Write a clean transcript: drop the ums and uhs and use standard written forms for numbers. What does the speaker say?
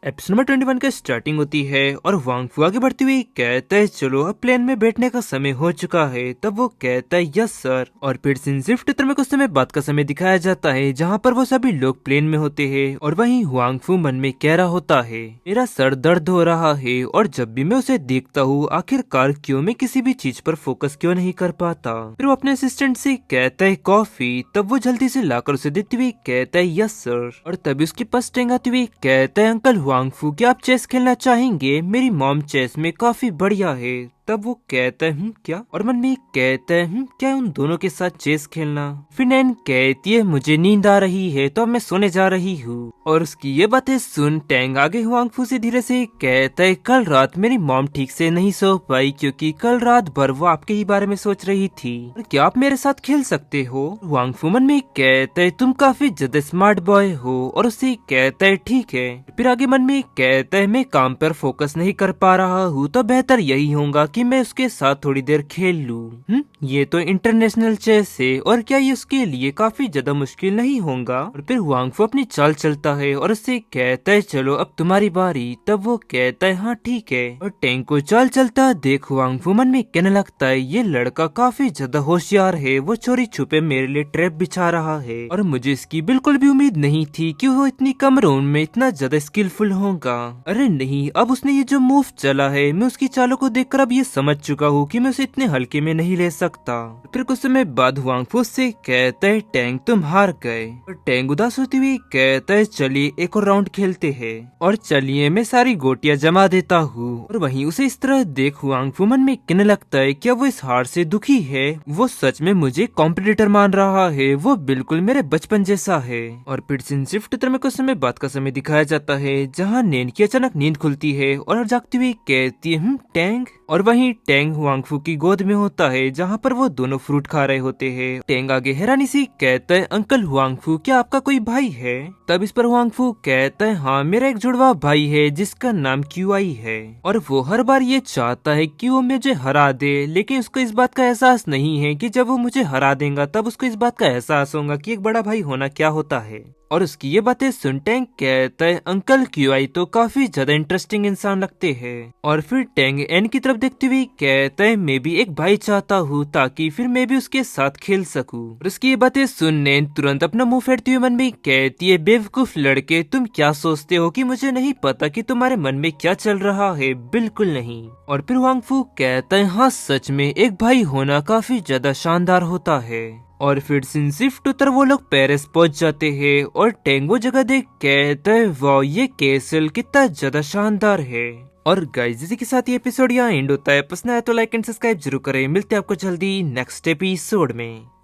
Episode number 21 का starting होती है और वांग फू आगे बढ़ती हुई कहता है चलो अब प्लेन में बैठने का समय हो चुका है। तब वो कहता है यस सर। और फिर सिर्फ चित्र में कुछ समय बाद का समय दिखाया जाता है जहाँ पर वो सभी लोग प्लेन में होते हैं और वहीं वांग फू मन में कह रहा होता है मेरा सर दर्द हो रहा है और जब भी मैं उसे देखता हूँ आखिरकार क्यों मैं किसी भी चीज पर फोकस क्यों नहीं कर पाता। फिर वो अपने असिस्टेंट से कहता है कॉफी। तब वो जल्दी से लाकर उसे देते हुए कहता है यस सर। और तभी उसके पास टेंग आते हुए कहता है अंकल वांग फू क्या आप चेस खेलना चाहेंगे? मेरी मॉम चेस में काफी बढ़िया है। तब वो कहता है क्या? और मन में कहता है क्या उन दोनों के साथ चेस खेलना? फिर नैन कहती है मुझे नींद आ रही है तो अब मैं सोने जा रही हूँ। और उसकी ये बातें सुन टैंग आगे वांग फू से धीरे से कहता है कल रात मेरी मॉम ठीक से नहीं सो पाई क्योंकि कल रात भर वो आपके ही बारे में सोच रही थी। और क्या आप मेरे साथ खेल सकते हो? वांग फू मन में कहता है तुम काफी ज्यादा स्मार्ट बॉय हो और उसे कहता है ठीक है। फिर आगे मन में कहता है मैं काम पर फोकस नहीं कर पा रहा हूँ तो बेहतर यही होगा कि मैं उसके साथ थोड़ी देर खेल लूं। ये तो इंटरनेशनल चेस है और क्या ये उसके लिए काफी ज्यादा मुश्किल नहीं होगा? और फिर वांग फू अपनी चाल चलता है और उससे कहता है चलो अब तुम्हारी बारी। तब वो कहता है हाँ ठीक है। और टैंग को चाल चलता देख वांग फू मन में कहने लगता है ये लड़का काफी ज्यादा होशियार है, वो चोरी छुपे मेरे लिए ट्रैप बिछा रहा है और मुझे इसकी बिल्कुल भी उम्मीद नहीं थी कि वो इतनी कम राउंड में इतना ज्यादा स्किलफुल होगा। अरे नहीं, अब उसने ये जो मूव चला है मैं उसकी चालों को देखकर अब ये समझ चुका हूँ कि मैं उसे इतने हल्के में नहीं ले सकता। फिर कुछ समय बाद वांग फू से कहता है टैंग तुम हार गए। और टैंग उदास होती हुई कहता है चलिए एक और राउंड खेलते हैं और चलिए मैं सारी गोटियां जमा देता हूँ। और वहीं उसे इस तरह देख वांग फू मन में कहने लगता है क्या वो इस हार से दुखी है? वो सच में मुझे कॉम्पिटिटर मान रहा है, वो बिल्कुल मेरे बचपन जैसा है। और फिर शिफ्ट चित्र में कुछ समय बाद का समय दिखाया जाता है जहाँ नैन की अचानक नींद खुलती है और जागती हुई कहती है टैंग। और वहीं टैंग वांग फू की गोद में होता है जहाँ पर वो दोनों फ्रूट खा रहे होते हैं। टैंग आगे हैरानी से कहता है अंकल वांग फू क्या आपका कोई भाई है? तब इस पर वांग फू कहता है हाँ मेरा एक जुड़वा भाई है जिसका नाम क्यूआई है और वो हर बार ये चाहता है कि वो मुझे हरा दे, लेकिन उसको इस बात का एहसास नहीं है कि जब वो मुझे हरा देगा तब उसको इस बात का एहसास होगा कि एक बड़ा भाई होना क्या होता है। और उसकी ये बातें सुन टैंग कहता है अंकल क्यूआई तो काफी ज्यादा इंटरेस्टिंग इंसान लगते हैं। और फिर टैंग एन की तरफ देखते हुए कहता है मैं भी एक भाई चाहता हूँ ताकि फिर मैं भी उसके साथ खेल सकूं। और उसकी ये बातें सुन नैन तुरंत अपना मुंह फेरते हुए मन में कहती है बेवकूफ लड़के, तुम क्या सोचते हो कि मुझे नहीं पता कि तुम्हारे मन में क्या चल रहा है? बिल्कुल नहीं। और फिर वांग फू कहता है हाँ सच में एक भाई होना काफी ज्यादा शानदार होता है। और फिर शिफ्ट उतर वो लोग पेरिस पहुंच जाते हैं और टैंग वो जगह देख कहता है वाह ये कैसल कितना ज्यादा शानदार है। और गाइस इसी के साथ ये एपिसोड यहाँ एंड होता है। पसंद आया तो लाइक एंड सब्सक्राइब जरूर करें। मिलते हैं आपको जल्दी नेक्स्ट एपिसोड में।